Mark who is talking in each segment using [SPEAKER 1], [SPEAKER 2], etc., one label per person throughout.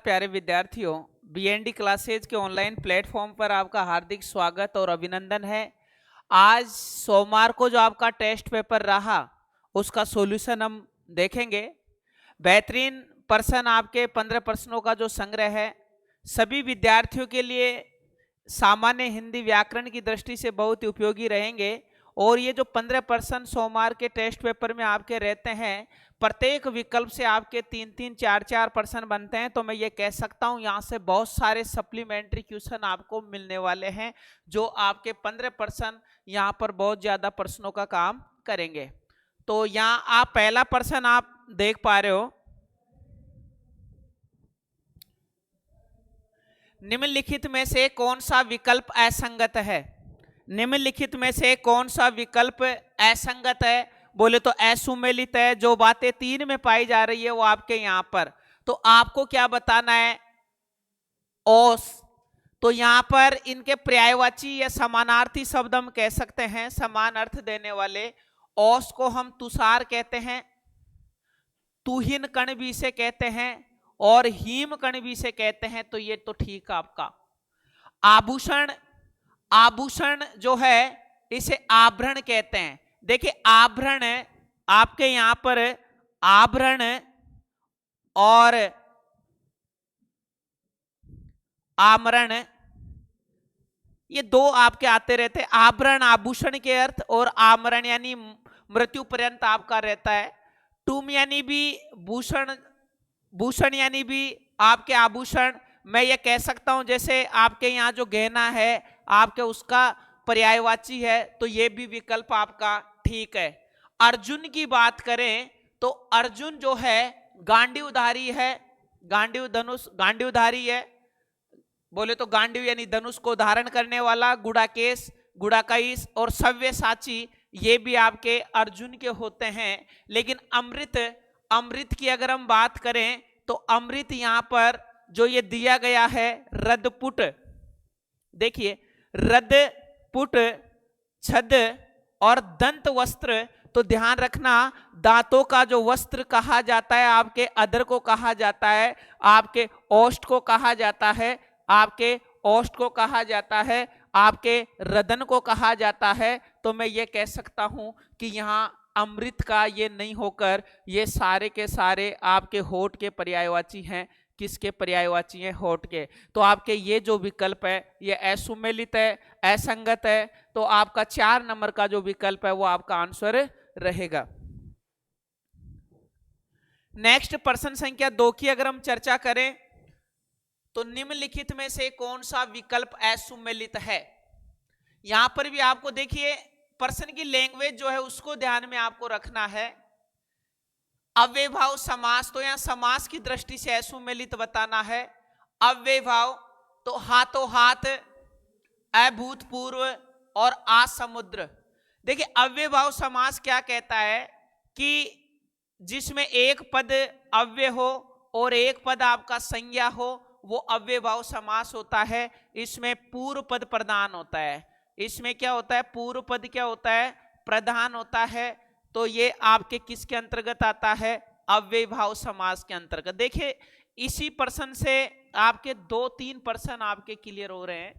[SPEAKER 1] प्यारे विद्यार्थियों, BND classes के ऑनलाइन प्लेटफॉर्म पर आपका हार्दिक स्वागत और अभिनंदन है। आज सोमवार को जो आपका टेस्ट पेपर रहा उसका सॉल्यूशन हम देखेंगे। बेहतरीन प्रश्न आपके 15 प्रश्नों का जो संग्रह है सभी विद्यार्थियों के लिए सामान्य हिंदी व्याकरण की दृष्टि से बहुत ही उपयोगी रहेंगे। और ये जो 15 प्रश्न सोमवार के टेस्ट पेपर में आपके रहते हैं, प्रत्येक विकल्प से आपके 3-3, 4-4 प्रश्न बनते हैं। तो मैं ये कह सकता हूँ यहाँ से बहुत सारे सप्लीमेंट्री क्वेश्चन आपको मिलने वाले हैं, जो आपके 15 प्रश्न यहाँ पर बहुत ज्यादा प्रश्नों का काम करेंगे। तो यहाँ आप पहला प्रश्न आप देख पा रहे हो, निम्नलिखित में से कौन सा विकल्प असंगत है? निम्नलिखित में से कौन सा विकल्प असंगत है? बोले तो असुमेलित है। जो बातें 3 में पाई जा रही है वो आपके यहां पर, तो आपको क्या बताना है? ओस। तो यहां पर इनके पर्यायवाची या समानार्थी शब्द हम कह सकते हैं, समान अर्थ देने वाले। ओस को हम तुषार कहते हैं, तुहिन कण भी इसे कहते हैं, और हीम कण भी इसे कहते हैं। तो ये तो ठीक है आपका। आभूषण, आभूषण जो है इसे आभरण कहते हैं। देखिए आभरण आपके यहां पर आभरण और आमरण ये दो आपके आते रहते हैं। आभरण आभूषण के अर्थ, और आमरण यानी मृत्यु पर्यंत आपका रहता है। टूम यानी भी भूषण, भूषण यानी भी आपके आभूषण। मैं ये कह सकता हूं जैसे आपके यहाँ जो गहना है आपके उसका पर्यायवाची है, तो ये भी विकल्प आपका ठीक है। अर्जुन की बात करें तो अर्जुन जो है गांडीवधारी है, गांडीव धनुष गांडीवधारी है। बोले तो गांडीव यानी धनुष को धारण करने वाला। गुड़ाकेश, गुड़ाकाईस और सव्यसाची ये भी आपके अर्जुन के होते हैं। लेकिन अमृत, अमृत की अगर हम बात करें तो अमृत यहां पर जो ये दिया गया है रदपुट, देखिए रदपुट, छद और दंत वस्त्र। तो ध्यान रखना, दांतों का जो वस्त्र कहा जाता है आपके अधर को कहा जाता है, आपके ओष्ठ को कहा जाता है, आपके ओष्ठ को कहा जाता है, आपके रदन को कहा जाता है। तो मैं ये कह सकता हूं कि यहाँ अमृत का ये नहीं होकर ये सारे के सारे आपके होठ के पर्यायवाची हैं। किसके पर्यायवाची हैं? होठ के। तो आपके ये जो विकल्प है ये असुमेलित है, असंगत है। तो आपका 4 नंबर का जो विकल्प है वो आपका आंसर रहेगा। नेक्स्ट प्रश्न संख्या 2 की अगर हम चर्चा करें तो निम्नलिखित में से कौन सा विकल्प असुमेलित है? यहां पर भी आपको देखिए प्रश्न की लैंग्वेज जो है उसको ध्यान में आपको रखना है। अव्ययभाव समास, तो यहां समास की दृष्टि से असुमेलित बताना है। अव्ययभाव तो हाथों हाथ, अभूतपूर्व और असमुद्र। देखिए अव्ययभाव समास क्या कहता है कि जिसमें एक पद अव्यय हो और एक पद आपका संज्ञा हो, वो अव्ययभाव समास होता है। इसमें पूर्व पद प्रधान होता है। इसमें क्या होता है? पूर्व पद क्या होता है? प्रधान होता है। तो ये आपके किसके अंतर्गत आता है? अव्ययभाव समास के अंतर्गत। देखिए इसी प्रश्न से आपके 2-3 प्रश्न आपके क्लियर हो रहे हैं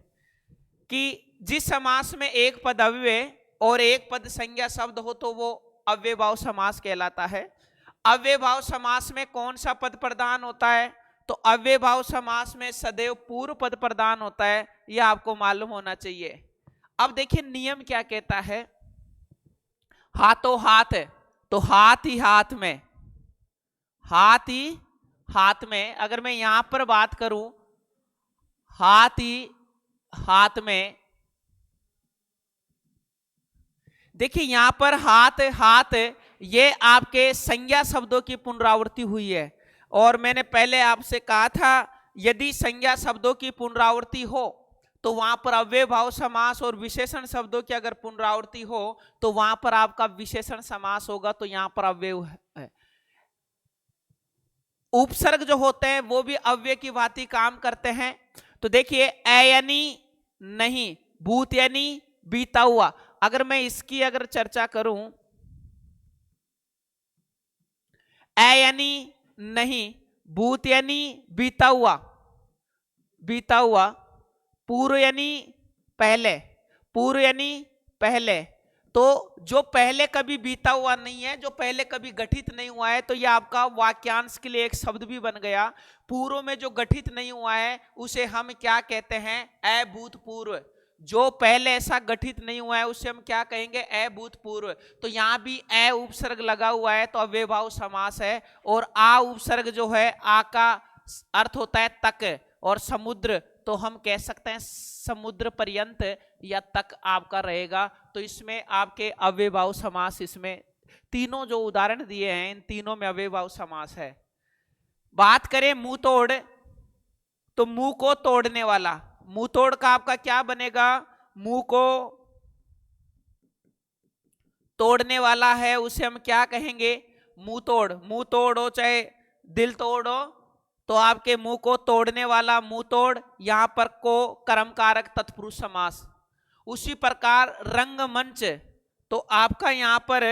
[SPEAKER 1] कि जिस समास में एक पद अव्यय और एक पद संज्ञा शब्द हो तो वो अव्ययभाव समास कहलाता है। अव्ययभाव समास में कौन सा पद प्रधान होता है? तो अव्ययभाव समास में सदैव पूर्व पद प्रधान होता है, यह आपको मालूम होना चाहिए। अब देखिए नियम क्या कहता है। हाथों हाथ, तो हाथ ही हाथ में, हाथ ही हाथ में। अगर मैं यहां पर बात करूं हाथ ही हाथ में, देखिए यहां पर हाथ हाथ ये आपके संज्ञा शब्दों की पुनरावृत्ति हुई है। और मैंने पहले आपसे कहा था यदि संज्ञा शब्दों की पुनरावृत्ति हो तो वहां पर अव्ययभाव समास, और विशेषण शब्दों की अगर पुनरावृत्ति हो तो वहां पर आपका विशेषण समास होगा। तो यहां पर अव्यय है। उपसर्ग जो होते हैं वो भी अव्यय की भांति काम करते हैं। तो देखिए अ यानी नहीं, भूत यानी बीता हुआ। अगर मैं इसकी अगर चर्चा करूं, अ यानी नहीं, भूत यानी बीता हुआ, बीता हुआ। पूर्व यानी पहले, पूर्व यानी पहले। तो जो पहले कभी बीता हुआ नहीं है, जो पहले कभी गठित नहीं हुआ है, तो यह आपका वाक्यांश के लिए एक शब्द भी बन गया। पूर्व में जो गठित नहीं हुआ है उसे हम क्या कहते हैं? अभूतपूर्व। जो पहले ऐसा गठित नहीं हुआ है उसे हम क्या कहेंगे? अभूतपूर्व। तो यहां भी अ उपसर्ग लगा हुआ है तो अव्ययभाव समास है। और आ उपसर्ग जो है, आ का अर्थ होता है तक, और समुद्र तो हम कह सकते हैं समुद्र पर्यंत या तक आपका रहेगा। तो इसमें आपके अव्ययभाव समास, इसमें तीनों जो उदाहरण दिए हैं इन तीनों में अव्ययभाव समास है। बात करें मुंह तोड़, तो मुंह को तोड़ने वाला, मुंह तोड़ का आपका क्या बनेगा? मुंह को तोड़ने वाला है उसे हम क्या कहेंगे? मुंह तोड़। मुंह तोड़ हो चाहे दिल तोड़ हो, तो आपके मुंह को तोड़ने वाला मुंह तोड़। यहां पर को कर्मकारक तत्पुरुष समास। उसी प्रकार रंगमंच, तो आपका यहां पर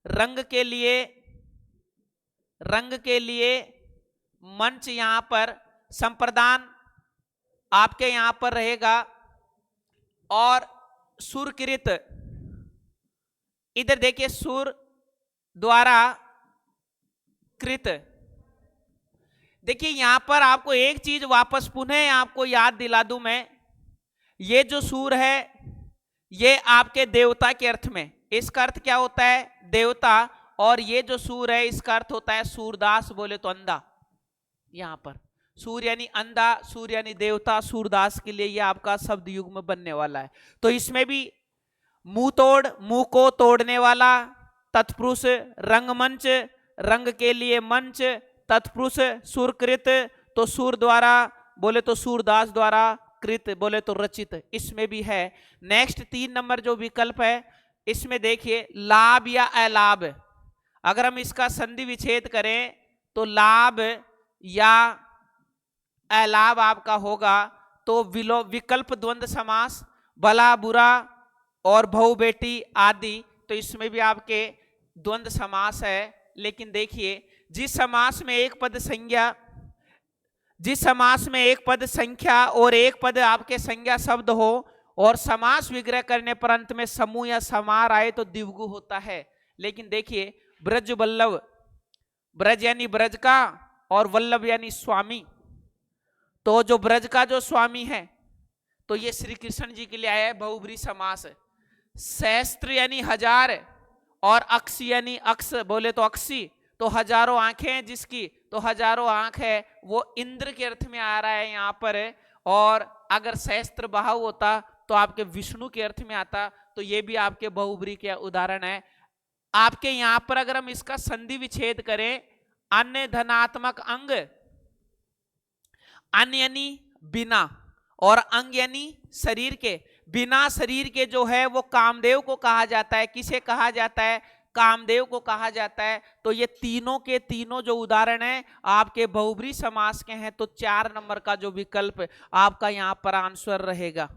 [SPEAKER 1] रंग के लिए, रंग के लिए मंच, यहां पर संप्रदान आपके यहां पर रहेगा। और सुरकृत, इधर देखिए सुर द्वारा कृत। देखिए यहां पर आपको एक चीज वापस पुनः आपको याद दिला दूं मैं, ये जो सूर है ये आपके देवता के अर्थ में, इसका अर्थ क्या होता है? देवता। और ये जो सूर है इसका अर्थ होता है सूरदास, बोले तो अंधा। यहां पर सूर यानी अंधा, सूर यानी देवता, सूरदास के लिए ये आपका शब्द युग्म बनने वाला है। तो इसमें भी मुंह तोड़, मुंह को तोड़ने वाला, तत्पुरुष रंगमंच, रंग के लिए मंच, तत्पुरुष सुरकृत, तो सूर द्वारा बोले तो सूरदास द्वारा, कृत बोले तो रचित, इसमें भी है। नेक्स्ट 3 नंबर जो विकल्प है इसमें देखिए लाभ या अलाभ। अगर हम इसका संधि विच्छेद करें तो लाभ या अलाभ आपका होगा। तो विकल्प द्वंद्व समास, भला बुरा और बहु बेटी आदि, तो इसमें भी आपके द्वंद्व समास है। लेकिन देखिए जिस समास में एक पद संज्ञा, जिस समास में एक पद संख्या और एक पद आपके संज्ञा शब्द हो और समास विग्रह करने पर अंत में समूह या समार आए तो द्विगु होता है। लेकिन देखिए ब्रज वल्लभ, ब्रज यानी ब्रज का और वल्लभ यानी स्वामी, तो जो ब्रज का जो स्वामी है तो ये श्री कृष्ण जी के लिए आया है बहुब्री समास। सहस्त्र यानी हजार और अक्ष यानी अक्ष, बोले तो अक्षी, तो हजारों आंखें हैं जिसकी, तो हजारों आंख है वो इंद्र के अर्थ में आ रहा है यहाँ पर। और अगर सहस्त्र बाहु होता तो आपके विष्णु के अर्थ में आता। तो ये भी आपके बहुब्री के उदाहरण है। आपके यहां पर अगर हम इसका संधि विच्छेद करें, अन्य धनात्मक अंग, अन्य यानी बिना और अंग यानी शरीर के, बिना शरीर के जो है वो कामदेव को कहा जाता है। किसे कहा जाता है? कामदेव को कहा जाता है। तो ये तीनों के तीनों जो उदाहरण हैं आपके बहुब्री समास के हैं। तो 4 नंबर का जो विकल्प आपका यहां पर आंसर रहेगा।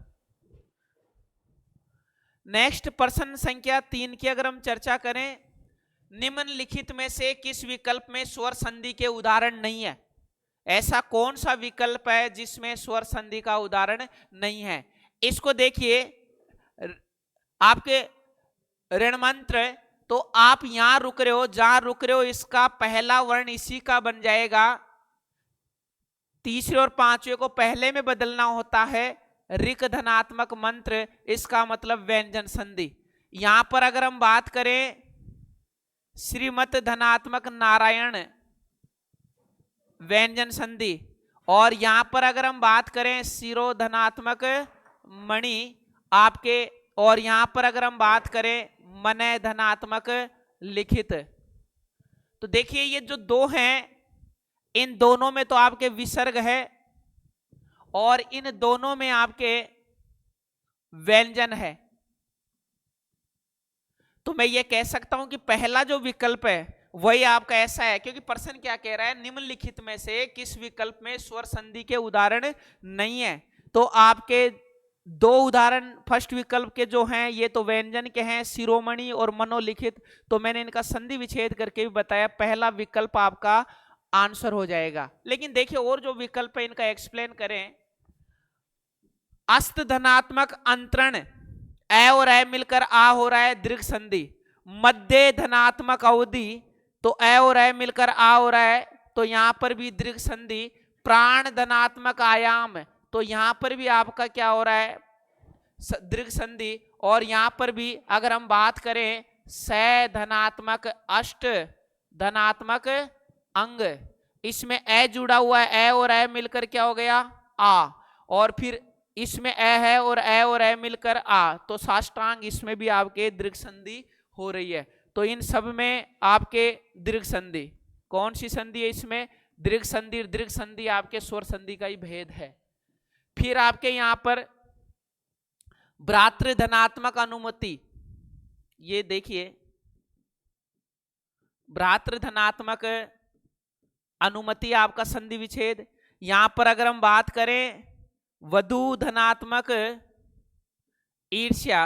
[SPEAKER 1] नेक्स्ट प्रश्न संख्या 3 की अगर हम चर्चा करें, निम्नलिखित में से किस विकल्प में स्वर संधि के उदाहरण नहीं है? ऐसा कौन सा विकल्प है जिसमें स्वर संधि का उदाहरण नहीं है? इसको देखिए आपके ऋण मंत्र, तो आप यहां रुक रहे हो, जहां रुक रहे हो इसका पहला वर्ण इसी का बन जाएगा। तीसरे और पांचवे को पहले में बदलना होता है। ऋक धनात्मक मंत्र, इसका मतलब व्यंजन संधि। यहां पर अगर हम बात करें श्रीमत धनात्मक नारायण, व्यंजन संधि। और यहां पर अगर हम बात करें शिरो धनात्मक मणि आपके, और यहां पर अगर हम बात करें मनय धनात्मक लिखित। तो देखिए ये जो दो हैं इन दोनों में तो आपके विसर्ग है और इन दोनों में आपके व्यंजन है। तो मैं ये कह सकता हूं कि पहला जो विकल्प है वही आपका ऐसा है, क्योंकि प्रश्न क्या कह रहा है, निम्नलिखित में से किस विकल्प में स्वर संधि के उदाहरण नहीं है। तो आपके 2 उदाहरण फर्स्ट विकल्प के जो हैं ये तो व्यंजन के हैं, शिरोमणि और मनोलिखित। तो मैंने इनका संधि विच्छेद करके भी बताया। पहला विकल्प आपका आंसर हो जाएगा। लेकिन देखिए और जो विकल्प है इनका एक्सप्लेन करें। अस्त धनात्मक अंतरण, ए और ए मिलकर आ हो रहा है दीर्घ संधि। मध्य धनात्मक अवधि, तो ए और ए मिलकर आ हो रहा है, तो यहां पर भी दीर्घ संधि। प्राण धनात्मक आयाम, तो यहां पर भी आपका क्या हो रहा है, दीर्घ संधि। और यहां पर भी अगर हम बात करें सै धनात्मक अष्ट धनात्मक अंग, इसमें ए जुड़ा हुआ है, ए और ए मिलकर क्या हो गया आ, और फिर इसमें ए है और ए मिलकर आ, तो साष्टांग, इसमें भी आपके दीर्घ संधि हो रही है। तो इन सब में आपके दीर्घ संधि, कौन सी संधि है इसमें, दीर्घ संधि। दीर्घ संधि आपके स्वर संधि का ही भेद है। फिर आपके यहां पर भ्रातृ धनात्मक अनुमति, ये देखिए भ्रातृ धनात्मक अनुमति आपका संधि विच्छेद। यहां पर अगर हम बात करें वधु धनात्मक ईर्ष्या,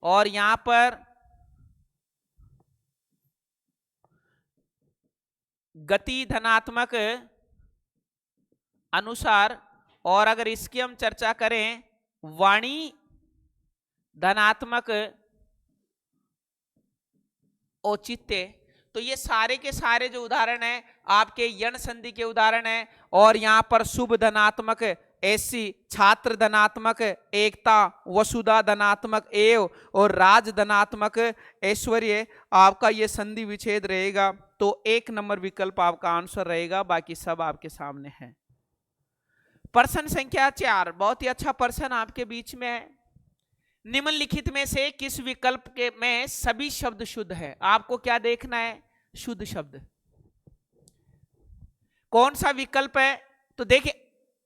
[SPEAKER 1] और यहां पर गति धनात्मक अनुसार, और अगर इसकी हम चर्चा करें वाणी धनात्मक औचित्य, तो ये सारे के सारे जो उदाहरण है आपके यण संधि के उदाहरण है। और यहां पर शुभ धनात्मक ऐसी, छात्र धनात्मक एकता, वसुधा धनात्मक एव, और राज धनात्मक ऐश्वर्य, आपका ये संधि विच्छेद रहेगा। तो 1 नंबर विकल्प आपका आंसर रहेगा, बाकी सब आपके सामने है। प्रश्न संख्या 4, बहुत ही अच्छा प्रश्न आपके बीच में है। निम्नलिखित में से किस विकल्प के में सभी शब्द शुद्ध है? आपको क्या देखना है, शुद्ध शब्द कौन सा विकल्प है। तो देखिए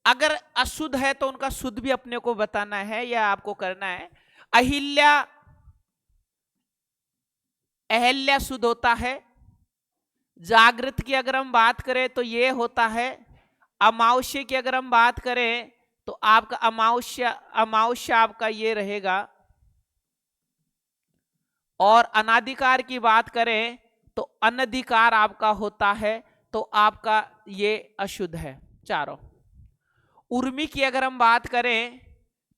[SPEAKER 1] अगर अशुद्ध है तो उनका शुद्ध भी अपने को बताना है या आपको करना है। अहिल्या, अहल्या शुद्ध होता है। जागृत की अगर हम बात करें तो ये होता है। अमावस्या की अगर हम बात करें तो आपका अमावस्या आपका ये रहेगा। और अनाधिकार की बात करें तो अनधिकार आपका होता है, तो आपका ये अशुद्ध है चारों। उर्मी की अगर हम बात करें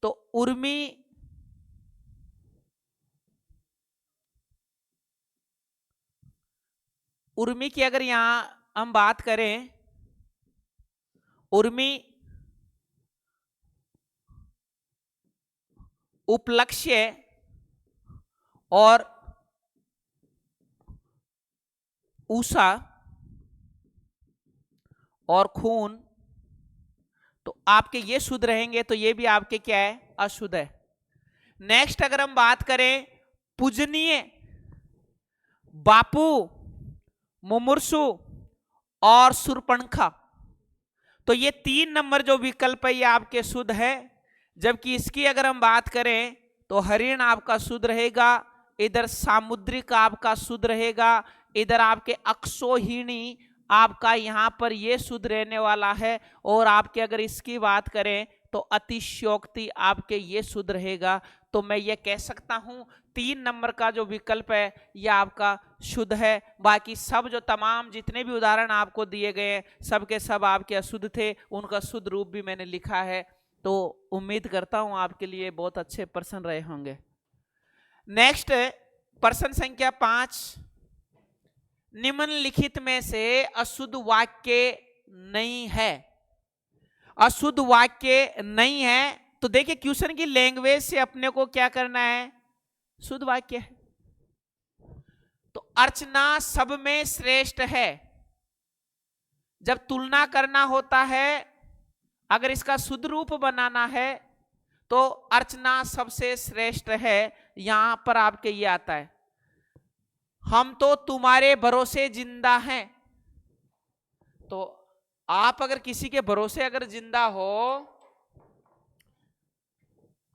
[SPEAKER 1] तो उर्मी की अगर यहां हम बात करें, उर्मी उपलक्ष्य और ऊषा और खून, तो आपके ये शुद्ध रहेंगे, तो ये भी आपके क्या है, अशुद्ध है। नेक्स्ट अगर हम बात करें पूजनीय, बापू, मुमुर्सु और सुरपणखा, तो ये 3 नंबर जो विकल्प है ये आपके शुद्ध है। जबकि इसकी अगर हम बात करें तो हरिण आपका शुद्ध रहेगा, इधर सामुद्रिक आपका शुद्ध रहेगा, इधर आपके अक्षोहिणी आपका यहां पर ये शुद्ध रहने वाला है। और आपके अगर इसकी बात करें तो अतिशयोक्ति आपके ये शुद्ध रहेगा। तो मैं ये कह सकता हूं 3 नंबर का जो विकल्प है यह आपका शुद्ध है। बाकी सब जो तमाम जितने भी उदाहरण आपको दिए गए सब के सब आपके अशुद्ध थे, उनका शुद्ध रूप भी मैंने लिखा है। तो उम्मीद करता हूं आपके लिए बहुत अच्छे प्रश्न रहे होंगे। नेक्स्ट प्रश्न संख्या 5, निम्नलिखित में से अशुद्ध वाक्य नहीं है। अशुद्ध वाक्य नहीं है तो देखिए क्वेश्चन की लैंग्वेज से अपने को क्या करना है, शुद्ध वाक्य है। तो अर्चना सब में श्रेष्ठ है, जब तुलना करना होता है, अगर इसका शुद्ध रूप बनाना है तो अर्चना सबसे श्रेष्ठ है। यहां पर आपके ये आता है, हम तो तुम्हारे भरोसे जिंदा हैं। तो आप अगर किसी के भरोसे अगर जिंदा हो,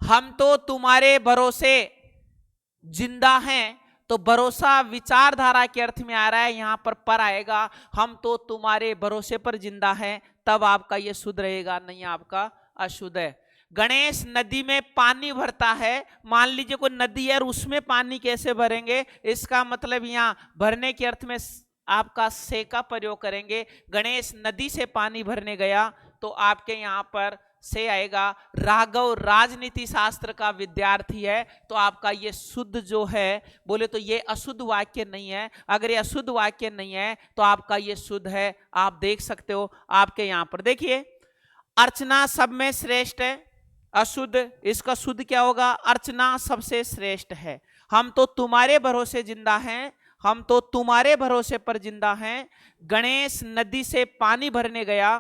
[SPEAKER 1] हम तो तुम्हारे भरोसे जिंदा हैं, तो भरोसा विचारधारा के अर्थ में आ रहा है, यहां पर आएगा, हम तो तुम्हारे भरोसे पर जिंदा हैं, तब आपका ये शुद्ध रहेगा, नहीं आपका अशुद्ध है। गणेश नदी में पानी भरता है, मान लीजिए कोई नदी है और उसमें पानी कैसे भरेंगे, इसका मतलब यहां भरने के अर्थ में आपका से का प्रयोग करेंगे। गणेश नदी से पानी भरने गया तो आपके यहां पर से आएगा। राघव राजनीति शास्त्र का विद्यार्थी है तो आपका ये शुद्ध जो है बोले तो ये अशुद्ध वाक्य नहीं है। अगर ये अशुद्ध वाक्य नहीं है तो आपका ये शुद्ध है। आप देख सकते हो आपके यहां पर देखिए, अर्चना सब में श्रेष्ठ है, अशुद्ध, इसका शुद्ध क्या होगा? अर्चना सबसे श्रेष्ठ है। हम तो तुम्हारे भरोसे जिंदा हैं, हम तो तुम्हारे भरोसे पर जिंदा हैं। गणेश नदी से पानी भरने गया,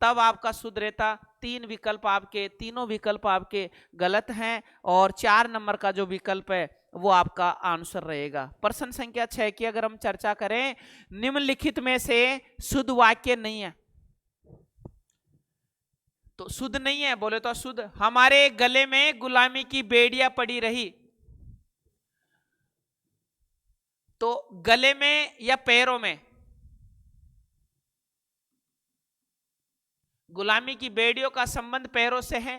[SPEAKER 1] तब आपका शुद्ध रहता। तीन विकल्प आपके, तीनों विकल्प आपके गलत हैं और 4 नंबर का जो विकल्प है वो आपका आंसर रहेगा। प्रश्न संख्या 6 की अगर हम चर्चा करें, निम्नलिखित में से शुद्ध वाक्य नहीं है। तो शुद्ध नहीं है बोले तो अशुद्ध। हमारे गले में गुलामी की बेड़ियां पड़ी रही, तो गले में या पैरों में? गुलामी की बेड़ियों का संबंध पैरों से है,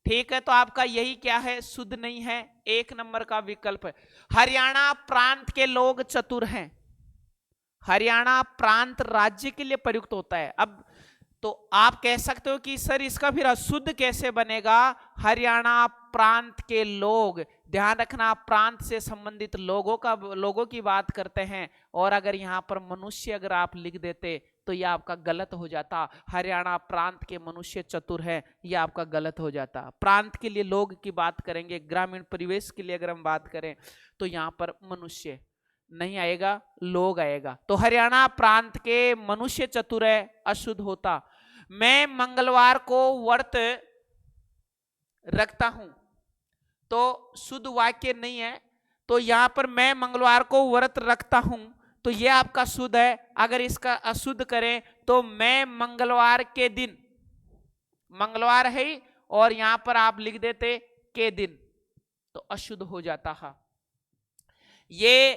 [SPEAKER 1] ठीक है, तो आपका यही क्या है? शुद्ध नहीं है। 1 नंबर का विकल्प है। हरियाणा प्रांत के लोग चतुर हैं। हरियाणा प्रांत राज्य के लिए प्रयुक्त होता है। अब तो आप कह सकते हो कि सर इसका फिर अशुद्ध कैसे बनेगा? हरियाणा प्रांत के लोग, ध्यान रखना प्रांत से संबंधित लोगों की बात करते हैं। और अगर यहां पर मनुष्य अगर आप लिख देते तो यह आपका गलत हो जाता। हरियाणा प्रांत के मनुष्य चतुर है, यह आपका गलत हो जाता। प्रांत के लिए लोग की बात करेंगे, ग्रामीण परिवेश के लिए अगर हम बात करें तो यहां पर मनुष्य नहीं आएगा, लोग आएगा। तो हरियाणा प्रांत के मनुष्य चतुर है, अशुद्ध होता। मैं मंगलवार को व्रत रखता हूं, तो शुद्ध वाक्य नहीं है। तो यहां पर मैं मंगलवार को व्रत रखता हूं तो यह आपका शुद्ध है। अगर इसका अशुद्ध करें तो मैं मंगलवार के दिन, मंगलवार है और यहां पर आप लिख देते के दिन, तो अशुद्ध हो जाता है। ये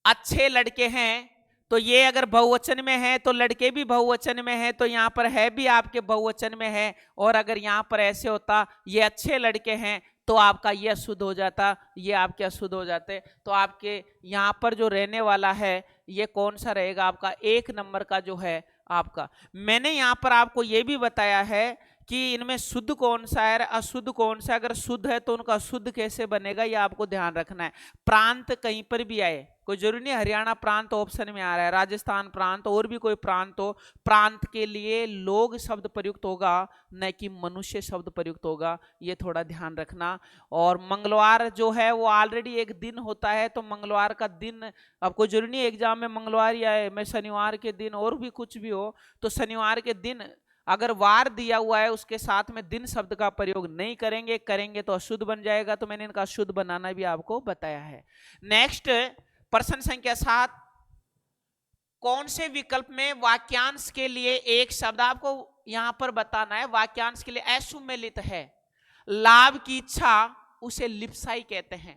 [SPEAKER 1] अच्छे लड़के हैं, तो ये अगर बहुवचन में है तो लड़के भी बहुवचन में है, तो यहां पर है भी आपके बहुवचन में है। और अगर यहां पर ऐसे होता ये अच्छे लड़के हैं तो आपका ये अशुद्ध हो जाता, ये आपके अशुद्ध हो जाते। तो आपके यहां पर जो रहने वाला है ये कौन सा रहेगा? आपका 1 नंबर का जो है आपका। मैंने यहां पर आपको ये भी बताया है कि इनमें शुद्ध कौन सा है, अशुद्ध कौन सा। अगर शुद्ध है तो उनका शुद्ध कैसे बनेगा ये आपको ध्यान रखना है। प्रांत कहीं पर भी आए, कोई जरूरी नहीं हरियाणा प्रांत ऑप्शन में आ रहा है, राजस्थान प्रांत और भी कोई प्रांत हो, प्रांत के लिए लोग शब्द प्रयुक्त होगा, न कि मनुष्य शब्द प्रयुक्त होगा, ये थोड़ा ध्यान रखना। और मंगलवार जो है वो ऑलरेडी एक दिन होता है, तो मंगलवार का दिन, अब कोई जरूरी नहीं एग्जाम में मंगलवार ही आए, मैं शनिवार के दिन और भी कुछ भी हो, तो शनिवार के दिन अगर वार दिया हुआ है उसके साथ में दिन शब्द का प्रयोग नहीं करेंगे, करेंगे तो अशुद्ध बन जाएगा। तो मैंने इनका शुद्ध बनाना भी आपको बताया है। नेक्स्ट प्रश्न संख्या 7, कौन से विकल्प में वाक्यांश के लिए एक शब्द आपको यहां पर बताना है? वाक्यांश के लिए असुमेलित है। लाभ की इच्छा उसे लिप्साई कहते हैं।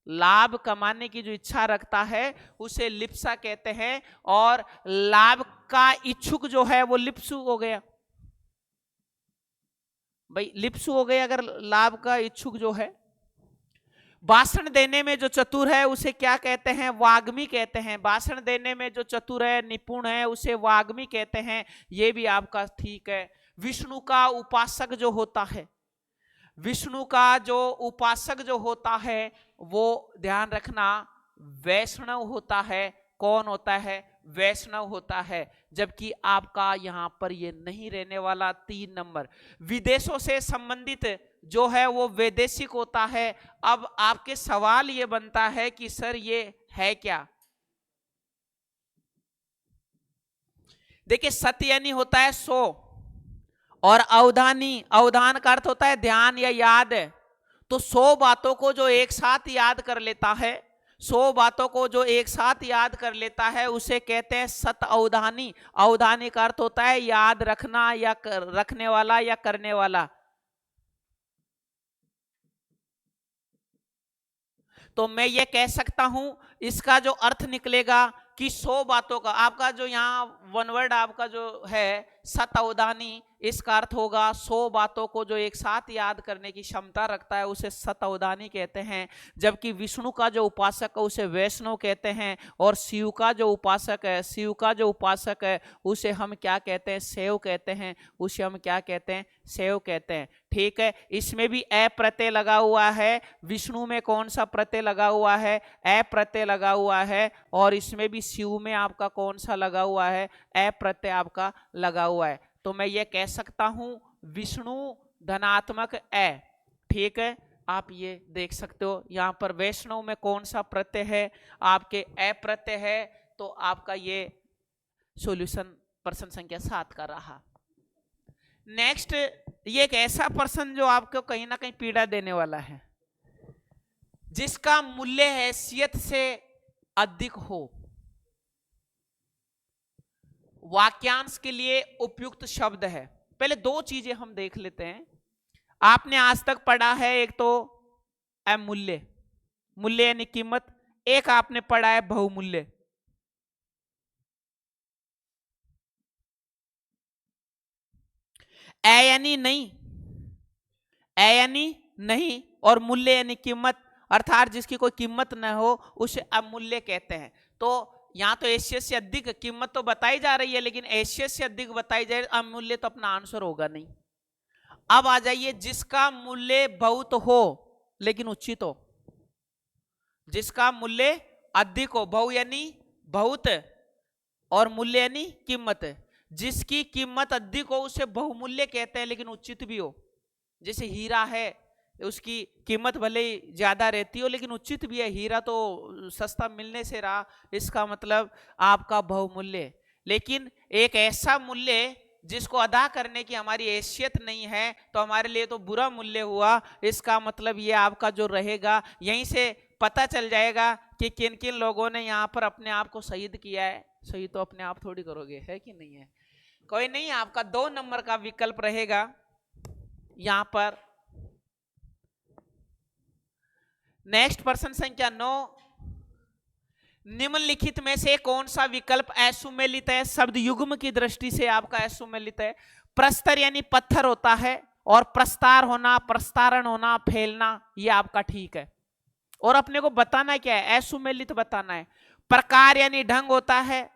[SPEAKER 1] लाभ कमाने की जो इच्छा रखता है उसे लिप्सा कहते हैं, और लाभ का इच्छुक जो है वो लिप्सु हो गया। भाई लिप्सु हो गया अगर लाभ का इच्छुक जो है। भाषण देने में जो चतुर है उसे क्या कहते हैं? वाग्मी कहते हैं। भाषण देने में जो चतुर है, निपुण है, उसे वाग्मी कहते हैं। ये भी आपका ठीक है। विष्णु का उपासक जो होता है, विष्णु का जो उपासक जो होता है वो ध्यान रखना वैष्णव होता है। कौन होता है? वैष्णव होता है। जबकि आपका यहां पर ये नहीं रहने वाला 3 नंबर, विदेशों से संबंधित जो है वो वैदेशिक होता है। अब आपके सवाल ये बनता है कि सर ये है क्या? देखिए सत्य यानी होता है 100, और अवधानी, अवधान का अर्थ होता है ध्यान या याद। तो 100 बातों को जो एक साथ याद कर लेता है, 100 बातों को जो एक साथ याद कर लेता है उसे कहते हैं सत अवधानी। अवधानी का अर्थ होता है याद रखना या रखने वाला या करने वाला। तो मैं ये कह सकता हूं इसका जो अर्थ निकलेगा कि 100 बातों का, आपका जो यहाँ वन वर्ड आपका जो है शतावधानी, इसका अर्थ होगा 100 बातों को जो एक साथ याद करने की क्षमता रखता है उसे शतावधानी कहते हैं। जबकि विष्णु का जो उपासक है उसे वैष्णव कहते हैं, और शिव का जो उपासक है उसे हम क्या कहते हैं, सेव कहते हैं, उसे हम क्या कहते हैं, सेव कहते हैं। ठीक है, इसमें भी ए प्रत्यय लगा हुआ है। विष्णु में कौन सा प्रत्यय लगा हुआ है, ए प्रत्यय लगा हुआ है, और इसमें भी शिव में आपका कौन सा लगा हुआ है, ए प्रत्यय आपका लगा हुआ है। तो मैं ये कह सकता हूं विष्णु धनात्मक ए। ठीक है, आप ये देख सकते हो यहां पर वैष्णव में कौन सा प्रत्यय है, आपके ए प्रत्यय है, तो आपका ये सॉल्यूशन प्रश्न संख्या 7 का रहा। नेक्स्ट, ये एक ऐसा प्रश्न जो आपको कहीं ना कहीं पीड़ा देने वाला है, जिसका मूल्य हैसियत से अधिक हो। वाक्यांश के लिए उपयुक्त शब्द है। पहले दो चीजें हम देख लेते हैं। आपने आज तक पढ़ा है, एक तो मूल्य, मूल्य यानी कीमत, एक आपने पढ़ा है बहुमूल्य। ए यानी नहीं, ए यानी नहीं, और मूल्य यानी कीमत, अर्थात जिसकी कोई कीमत न हो उसे अमूल्य कहते हैं। तो यहां तो हैसियत से अधिक, कीमत तो बताई जा रही है लेकिन हैसियत से अधिक बताई जाए, अमूल्य तो अपना आंसर होगा नहीं। अब आ जाइए, जिसका मूल्य बहुत हो लेकिन उचित हो, जिसका मूल्य अधिक हो, बहु यानी बहुत और मूल्य यानी कीमत। जिसकी कीमत अधिक हो उसे बहुमूल्य कहते हैं लेकिन उचित भी हो। जैसे हीरा है, उसकी कीमत भले ही ज्यादा रहती हो लेकिन उचित भी है, हीरा तो सस्ता मिलने से रहा, इसका मतलब आपका बहुमूल्य। लेकिन एक ऐसा मूल्य जिसको अदा करने की हमारी हैसियत नहीं है तो हमारे लिए तो बुरा मूल्य हुआ। इसका मतलब ये आपका जो रहेगा, यहीं से पता चल जाएगा कि किन किन लोगों ने यहाँ पर अपने आप को शहीद किया है। शहीद तो अपने आप थोड़ी करोगे, है कि नहीं है? कोई नहीं, आपका 2 नंबर का विकल्प रहेगा यहां पर। नेक्स्ट प्रश्न संख्या 9, निम्नलिखित में से कौन सा विकल्प असुमेलित है? शब्द युग्म की दृष्टि से आपका असुमेलित है। प्रस्तर यानी पत्थर होता है, और प्रस्तार होना, प्रस्तारण होना, फैलना, ये आपका ठीक है। और अपने को बताना क्या है, असुमेलित बताना है। प्रकार यानी ढंग होता है,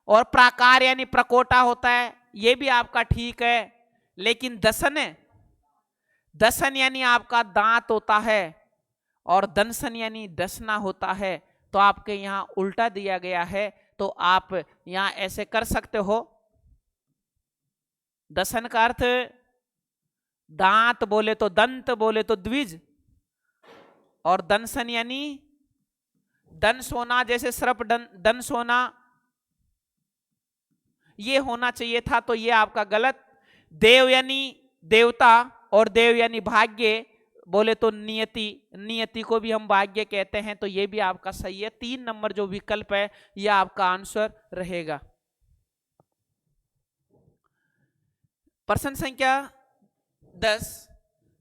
[SPEAKER 1] और प्राकार यानी प्रकोटा होता है, ये भी आपका ठीक है। लेकिन दसन, दसन यानी आपका दांत होता है, और दंसन यानी डसना होता है, तो आपके यहां उल्टा दिया गया है। तो आप यहां ऐसे कर सकते हो, दसन का अर्थ दांत बोले तो दंत, बोले तो द्विज, और दंसन यानी दंश होना, जैसे सर्प दंश होना, ये होना चाहिए था, तो ये आपका गलत। देव यानी देवता, और देव यानी भाग्य, बोले तो नियति, नियति को भी हम भाग्य कहते हैं, तो ये भी आपका सही है। 3 नंबर जो विकल्प है यह आपका आंसर रहेगा। प्रश्न संख्या 10,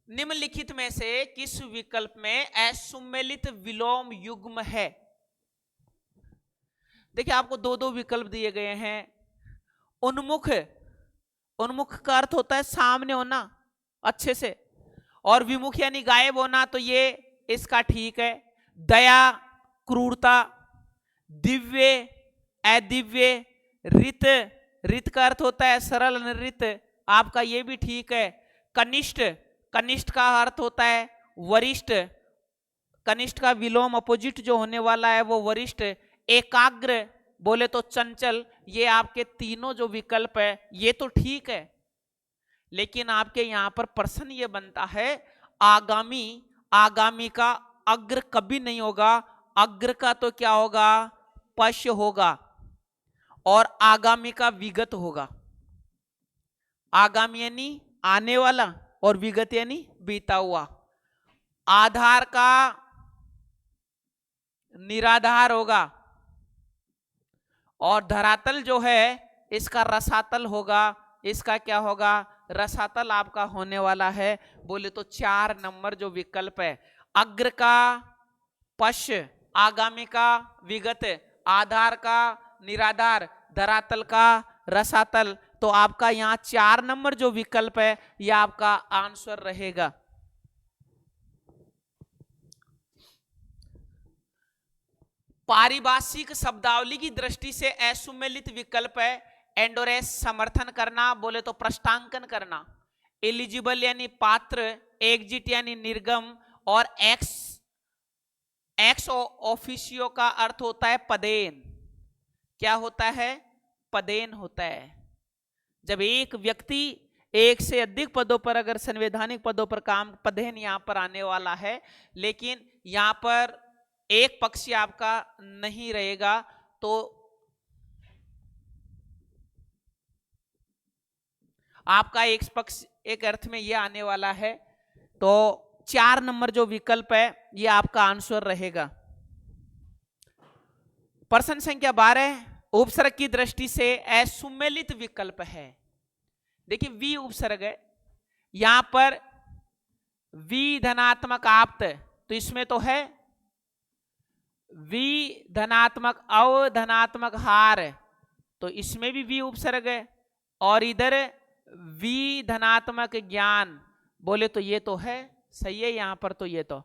[SPEAKER 1] निम्नलिखित में से किस विकल्प में असुमेलित विलोम युग्म है? देखिए, आपको 2 विकल्प दिए गए हैं। उन्मुख, उन्मुख का अर्थ होता है सामने होना अच्छे से, और विमुख यानी गायब होना, तो ये इसका ठीक है। दया, क्रूरता, दिव्य, अदिव्य, रित, रित का अर्थ होता है सरल नृत, आपका ये भी ठीक है। कनिष्ठ, कनिष्ठ का अर्थ होता है वरिष्ठ, कनिष्ठ का विलोम अपोजिट जो होने वाला है वो वरिष्ठ। एकाग्र, बोले तो चंचल, ये आपके तीनों जो विकल्प है ये तो ठीक है। लेकिन आपके यहां पर प्रश्न ये बनता है, आगामी, आगामी का अग्र कभी नहीं होगा, अग्र का तो क्या होगा, पश्य होगा, और आगामी का विगत होगा। आगामी यानी आने वाला, और विगत यानी बीता हुआ। आधार का निराधार होगा, और धरातल जो है इसका रसातल होगा। इसका क्या होगा, रसातल आपका होने वाला है। बोले तो 4 नंबर जो विकल्प है, अग्र का पश्य, आगामी का विगत, आधार का निराधार, धरातल का रसातल, तो तो आपका यहां 4 नंबर जो विकल्प है यह आपका आंसर रहेगा। पारिभाषिक शब्दावली की दृष्टि से असुमेलित विकल्प है एंडोरेस समर्थन करना, बोले तो प्रश्नांकन करना, एलिजिबल यानी पात्र, एग्जिट यानी निर्गम, और एक्स ऑफिशियो का अर्थ होता है पदेन। क्या होता है? पदेन होता है। जब एक व्यक्ति एक से अधिक पदों पर, अगर संवैधानिक पदों पर काम, पदेन यहां पर आने वाला है, लेकिन यहां पर एक पक्षी आपका नहीं रहेगा, तो आपका एक पक्ष एक अर्थ में यह आने वाला है। तो 4 नंबर जो विकल्प है यह आपका आंसर रहेगा। प्रश्न संख्या 12, उपसर्ग की दृष्टि से असुमेलित विकल्प है। देखिए वी उपसर्ग है, यहां पर वी धनात्मक आप्त, तो इसमें तो है वी धनात्मक अव धनात्मक हार, तो इसमें भी वी उपसर्ग है, और इधर वी धनात्मक ज्ञान, बोले तो ये तो है, सही है। यहां पर तो ये तो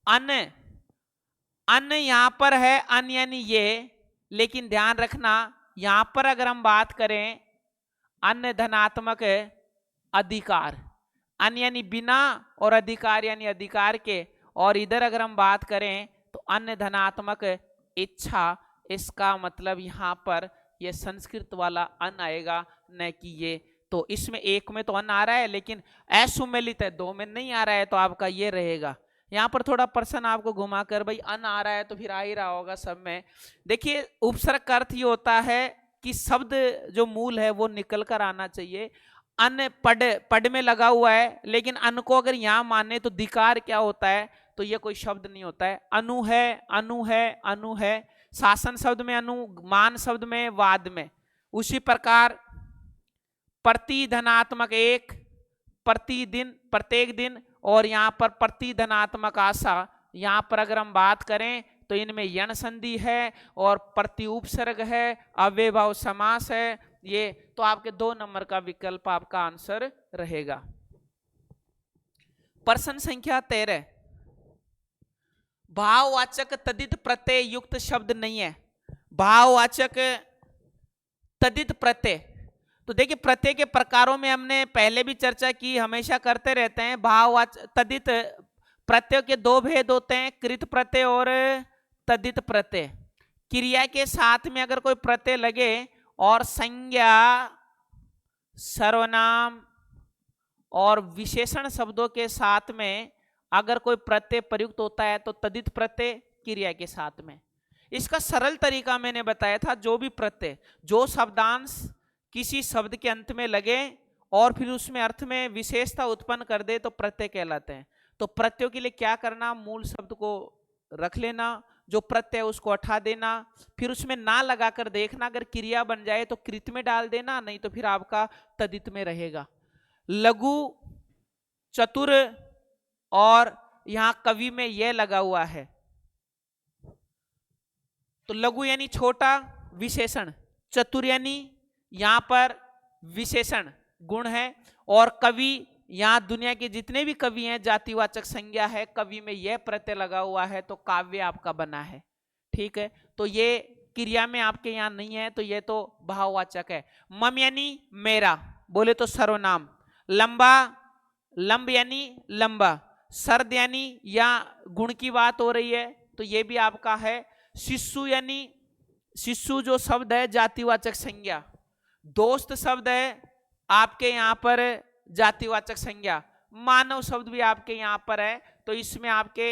[SPEAKER 1] अन यहां पर है, अन यानी ये, लेकिन ध्यान रखना यहां पर अगर हम बात करें अन्य धनात्मक अधिकार, अन यानी बिना, और अधिकार यानी अधिकार के, और इधर अगर हम बात करें तो अन्य धनात्मक इच्छा, इसका मतलब यहां पर ये संस्कृत वाला अन आएगा, न कि ये। तो इसमें एक में तो अन आ रहा है, लेकिन असुमेलित है, 2 में नहीं आ रहा है, तो आपका ये रहेगा। यहां पर थोड़ा प्रश्न आपको घुमाकर, भाई अन आ रहा है तो फिर आ ही रहा होगा सब में। देखिए उपसर्ग का अर्थ ये होता है कि शब्द जो मूल है वो निकल कर आना चाहिए। अन पड में लगा हुआ है, लेकिन अन को अगर यहां माने तो दिकार क्या होता है, तो ये कोई शब्द नहीं होता है। अनु है, अनु है, अनु है, शासन शब्द में अनु, मान शब्द में, वाद में। उसी प्रकार प्रति धनात्मक एक, प्रतिदिन, प्रत्येक दिन, और यहां पर प्रति धनात्मक आशा, यहां पर अगर हम बात करें तो इनमें यण संधि है और प्रति उपसर्ग है, अव्ययभाव समास है, ये तो आपके 2 नंबर का विकल्प आपका आंसर रहेगा। प्रश्न संख्या 13, भाववाचक तदित प्रत्यय युक्त शब्द नहीं है। भाववाचक तदित प्रत्यय, तो देखिए प्रत्यय के प्रकारों में हमने पहले भी चर्चा की, हमेशा करते रहते हैं। भाववाचक तदित प्रत्यय के 2 भेद होते हैं, कृत प्रत्यय और तदित प्रत्यय। क्रिया के साथ में अगर कोई प्रत्यय लगे और संज्ञा, सर्वनाम और विशेषण शब्दों के साथ में अगर कोई प्रत्यय प्रयुक्त होता है तो तदित प्रत्यय क्रिया के साथ में। इसका सरल तरीका मैंने बताया था, जो भी प्रत्यय, जो शब्दांश किसी शब्द के अंत में लगे और फिर उसमें अर्थ में विशेषता उत्पन्न कर दे तो प्रत्यय कहलाते हैं। तो प्रत्ययों के लिए क्या करना, मूल शब्द को रख लेना, जो प्रत्यय उसको हटा देना, फिर उसमें ना लगाकर देखना, अगर क्रिया बन जाए तो कृत में डाल देना, नहीं तो फिर आपका तदित में रहेगा। लघु, चतुर, और यहां कवि में यह लगा हुआ है, तो लघु यानी छोटा विशेषण, चतुर यानी यहां पर विशेषण गुण है, और कवि यहां दुनिया के जितने भी कवि हैं जातिवाचक संज्ञा है, कवि में यह प्रत्यय लगा हुआ है तो काव्य आपका बना है। ठीक है, तो ये क्रिया में आपके यहां नहीं है, तो ये तो भाववाचक है। मम यानी मेरा, बोले तो सर्वनाम। लंबा, लंब यानी लंबा। सर्द यानी या गुण की बात हो रही है तो ये भी आपका है। शिशु यानी, शिशु जो शब्द है जातिवाचक संज्ञा। दोस्त शब्द है आपके यहां पर जातिवाचक संज्ञा। मानव शब्द भी आपके यहां पर है, तो इसमें आपके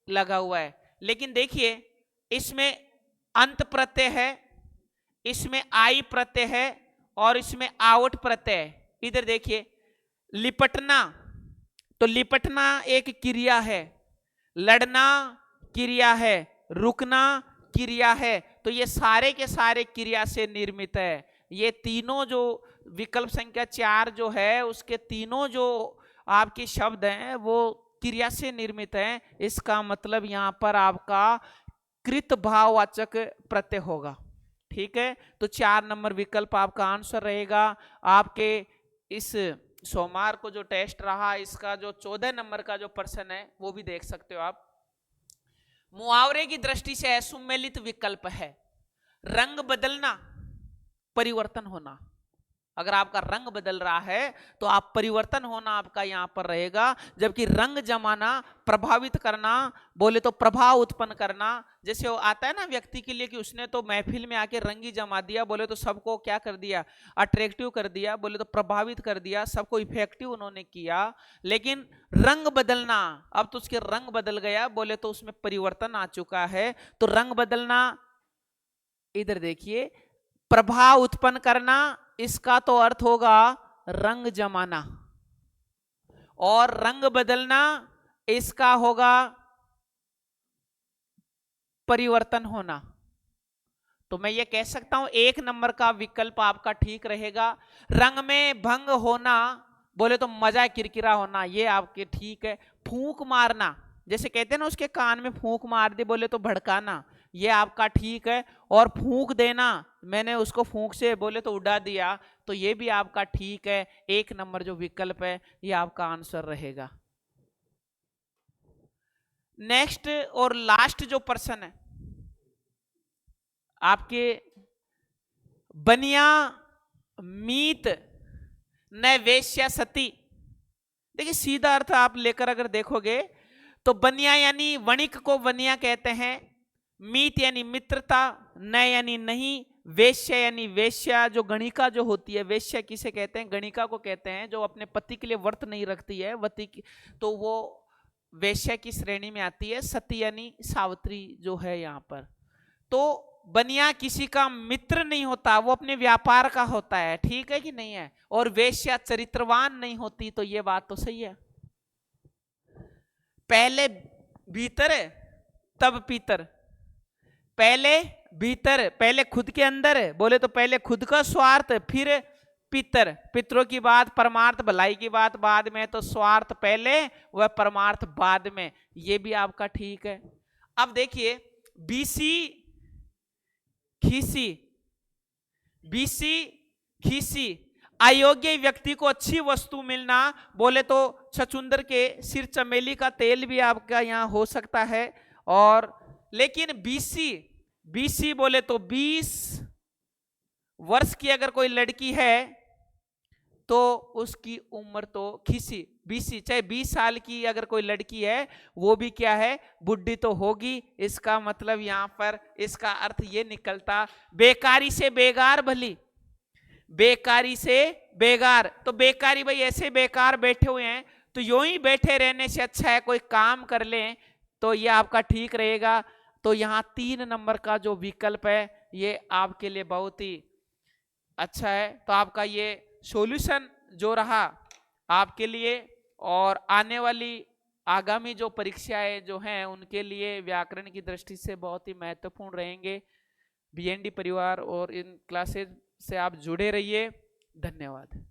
[SPEAKER 1] लगा हुआ है। लेकिन देखिए इसमें अंत प्रत्यय है, इसमें आई प्रत्यय है, और इसमें आवट प्रत्यय है। इधर देखिए लिपटना, तो लिपटना एक क्रिया है, लड़ना क्रिया है, रुकना क्रिया है, तो ये सारे के सारे क्रिया से निर्मित है। ये तीनों जो विकल्प संख्या 4 जो है उसके तीनों जो आपके शब्द हैं वो क्रिया से निर्मित हैं। इसका मतलब यहां पर आपका कृत भाववाचक प्रत्यय होगा। ठीक है, तो 4 नंबर विकल्प आपका आंसर रहेगा। आपके इस सोमवार को जो टेस्ट रहा, इसका जो 14 नंबर का जो प्रश्न है वो भी देख सकते हो आप। मुहावरे की दृष्टि से असुमेलित विकल्प है रंग बदलना, परिवर्तन होना। अगर आपका रंग बदल रहा है तो आप परिवर्तन होना आपका यहां पर रहेगा, जबकि रंग जमाना, प्रभावित करना, बोले तो प्रभाव उत्पन्न करना। जैसे वो आता है ना व्यक्ति के लिए कि उसने तो महफिल में आके रंग ही जमा दिया, बोले तो सबको क्या कर दिया, अट्रैक्टिव कर दिया, बोले तो प्रभावित कर दिया, सबको इफेक्टिव उन्होंने किया। लेकिन रंग बदलना, अब तो उसके रंग बदल गया, बोले तो उसमें परिवर्तन आ चुका है। तो रंग बदलना, इधर देखिए, प्रभाव उत्पन्न करना, इसका तो अर्थ होगा रंग जमाना, और रंग बदलना इसका होगा परिवर्तन होना। तो मैं ये कह सकता हूं 1 नंबर का विकल्प आपका ठीक रहेगा। रंग में भंग होना, बोले तो मजा किरकिरा होना, ये आपके ठीक है। फूंक मारना, जैसे कहते हैं ना उसके कान में फूंक मार दे, बोले तो भड़काना, ये आपका ठीक है। और फूंक देना, मैंने उसको फूंक से बोले तो उड़ा दिया, तो ये भी आपका ठीक है। 1 नंबर जो विकल्प है ये आपका आंसर रहेगा। नेक्स्ट और लास्ट जो प्रश्न है आपके, बनिया मीत न वेश्या सती। देखिए सीधा अर्थ आप लेकर अगर देखोगे तो बनिया यानी वणिक को बनिया कहते हैं, मीत यानी मित्रता, न यानी नहीं, वेश्या यानी वेश्या, जो गणिका जो होती है, वेश्या किसे कहते हैं, गणिका को कहते हैं, जो अपने पति के लिए व्रत नहीं रखती है, वती की, तो वो वेश्या की श्रेणी में आती है। सती यानी सावित्री जो है यहाँ पर। तो बनिया किसी का मित्र नहीं होता, वो अपने व्यापार का होता है, ठीक है कि नहीं है। और वेश्या चरित्रवान नहीं होती, तो ये बात तो सही है। पहले भीतर तब पीतर, पहले भीतर, पहले खुद के अंदर, बोले तो पहले खुद का स्वार्थ, फिर पितर, पितरों की बात, परमार्थ भलाई की बात बाद में, तो स्वार्थ पहले वह परमार्थ बाद में, ये भी आपका ठीक है। अब देखिए बीसी खीसी, बीसी खीसी, अयोग्य व्यक्ति को अच्छी वस्तु मिलना, बोले तो छछुंदर के सिर चमेली का तेल भी आपका यहां हो सकता है। और लेकिन बीसी, बीसी बोले तो 20 वर्ष की अगर कोई लड़की है तो उसकी उम्र तो खीसी, बीसी, चाहे 20 साल की अगर कोई लड़की है वो भी क्या है, बुढ़ी तो होगी। इसका मतलब यहां पर इसका अर्थ ये निकलता, बेकारी से बेगार भली, बेकारी से बेगार। तो बेकारी भाई ऐसे बेकार बैठे हुए हैं, तो यूं ही बैठे रहने से अच्छा है कोई काम कर लें, तो ये आपका ठीक रहेगा। तो यहाँ 3 नंबर का जो विकल्प है ये आपके लिए बहुत ही अच्छा है। तो आपका ये सॉल्यूशन जो रहा आपके लिए, और आने वाली आगामी जो परीक्षाएं जो हैं उनके लिए व्याकरण की दृष्टि से बहुत ही महत्वपूर्ण रहेंगे। बीएनडी परिवार और इन क्लासेज से आप जुड़े रहिए। धन्यवाद।